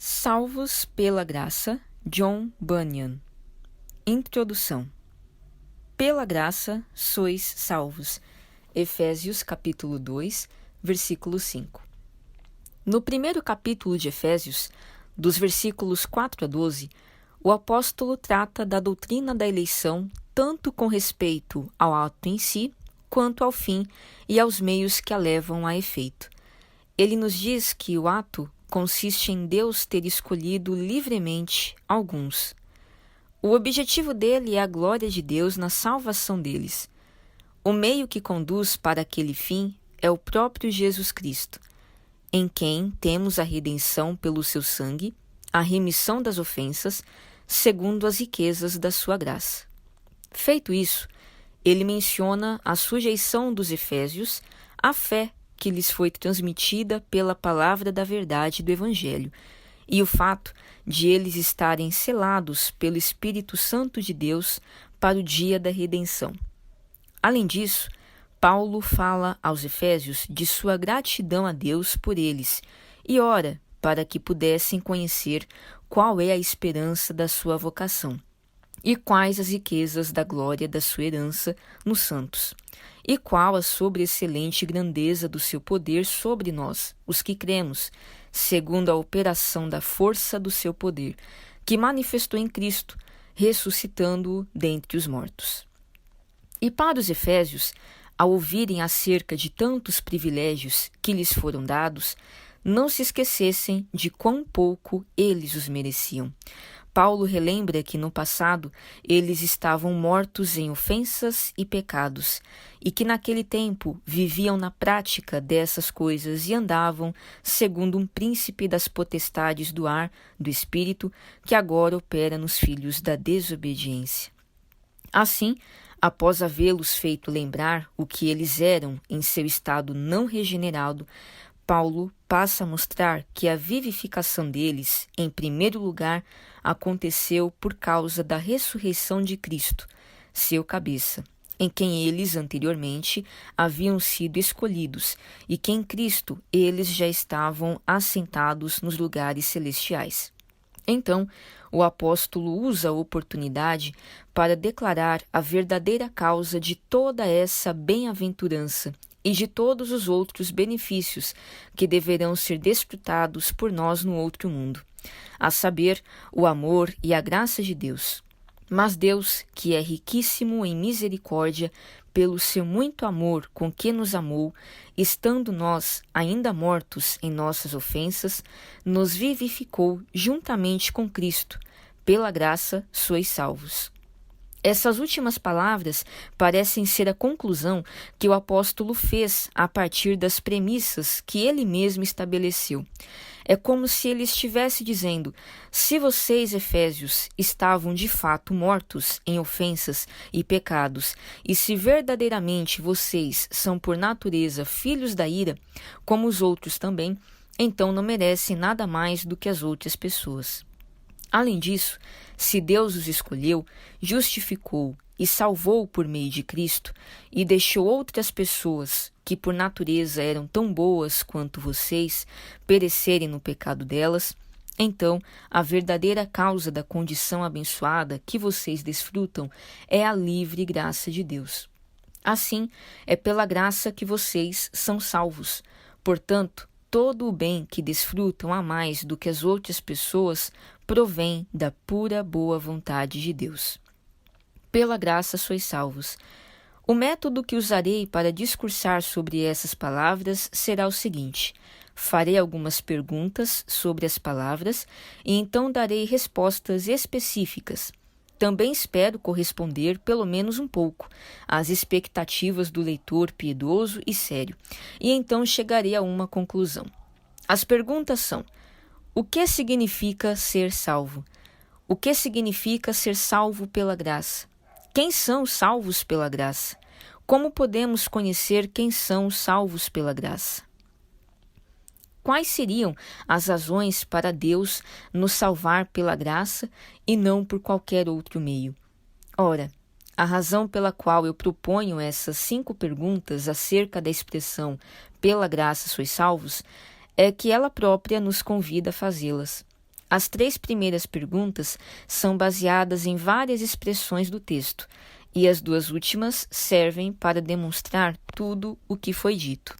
Salvos pela graça, John Bunyan. Introdução. Pela graça sois salvos. Efésios capítulo 2, versículo 5. No primeiro capítulo de Efésios, dos versículos 4 a 12, o apóstolo trata da doutrina da eleição tanto com respeito ao ato em si, quanto ao fim e aos meios que a levam a efeito. Ele nos diz que o ato consiste em Deus ter escolhido livremente alguns. O objetivo dele é a glória de Deus na salvação deles. O meio que conduz para aquele fim é o próprio Jesus Cristo, em quem temos a redenção pelo seu sangue, a remissão das ofensas, segundo as riquezas da sua graça. Feito isso, ele menciona a sujeição dos efésios à fé que lhes foi transmitida pela palavra da verdade do Evangelho, e o fato de eles estarem selados pelo Espírito Santo de Deus para o dia da redenção. Além disso, Paulo fala aos efésios de sua gratidão a Deus por eles e ora para que pudessem conhecer qual é a esperança da sua vocação e quais as riquezas da glória da sua herança nos santos, e qual a sobreexcelente grandeza do seu poder sobre nós, os que cremos, segundo a operação da força do seu poder, que manifestou em Cristo, ressuscitando-o dentre os mortos. E para os efésios, ao ouvirem acerca de tantos privilégios que lhes foram dados, não se esquecessem de quão pouco eles os mereciam. Paulo relembra que no passado eles estavam mortos em ofensas e pecados, e que naquele tempo viviam na prática dessas coisas e andavam segundo um príncipe das potestades do ar, do espírito, que agora opera nos filhos da desobediência. Assim, após havê-los feito lembrar o que eles eram em seu estado não regenerado, Paulo passa a mostrar que a vivificação deles, em primeiro lugar, aconteceu por causa da ressurreição de Cristo, seu cabeça, em quem eles anteriormente haviam sido escolhidos e que em Cristo eles já estavam assentados nos lugares celestiais. Então, o apóstolo usa a oportunidade para declarar a verdadeira causa de toda essa bem-aventurança e de todos os outros benefícios que deverão ser desfrutados por nós no outro mundo, a saber, o amor e a graça de Deus. Mas Deus, que é riquíssimo em misericórdia, pelo seu muito amor com que nos amou, estando nós ainda mortos em nossas ofensas, nos vivificou juntamente com Cristo. Pela graça sois salvos. Essas últimas palavras parecem ser a conclusão que o apóstolo fez a partir das premissas que ele mesmo estabeleceu. É como se ele estivesse dizendo: se vocês, efésios, estavam de fato mortos em ofensas e pecados, e se verdadeiramente vocês são por natureza filhos da ira, como os outros também, então não merecem nada mais do que as outras pessoas. Além disso, se Deus os escolheu, justificou e salvou por meio de Cristo e deixou outras pessoas, que por natureza eram tão boas quanto vocês, perecerem no pecado delas, então a verdadeira causa da condição abençoada que vocês desfrutam é a livre graça de Deus. Assim, é pela graça que vocês são salvos. Portanto, todo o bem que desfrutam a mais do que as outras pessoas provém da pura boa vontade de Deus. Pela graça sois salvos. O método que usarei para discursar sobre essas palavras será o seguinte: farei algumas perguntas sobre as palavras e então darei respostas específicas. Também espero corresponder, pelo menos um pouco, às expectativas do leitor piedoso e sério, e então chegarei a uma conclusão. As perguntas são: o que significa ser salvo? O que significa ser salvo pela graça? Quem são os salvos pela graça? Como podemos conhecer quem são os salvos pela graça? Quais seriam as razões para Deus nos salvar pela graça e não por qualquer outro meio? Ora, a razão pela qual eu proponho essas 5 perguntas acerca da expressão pela graça sois salvos é que ela própria nos convida a fazê-las. As 3 primeiras perguntas são baseadas em várias expressões do texto, e as 2 últimas servem para demonstrar tudo o que foi dito.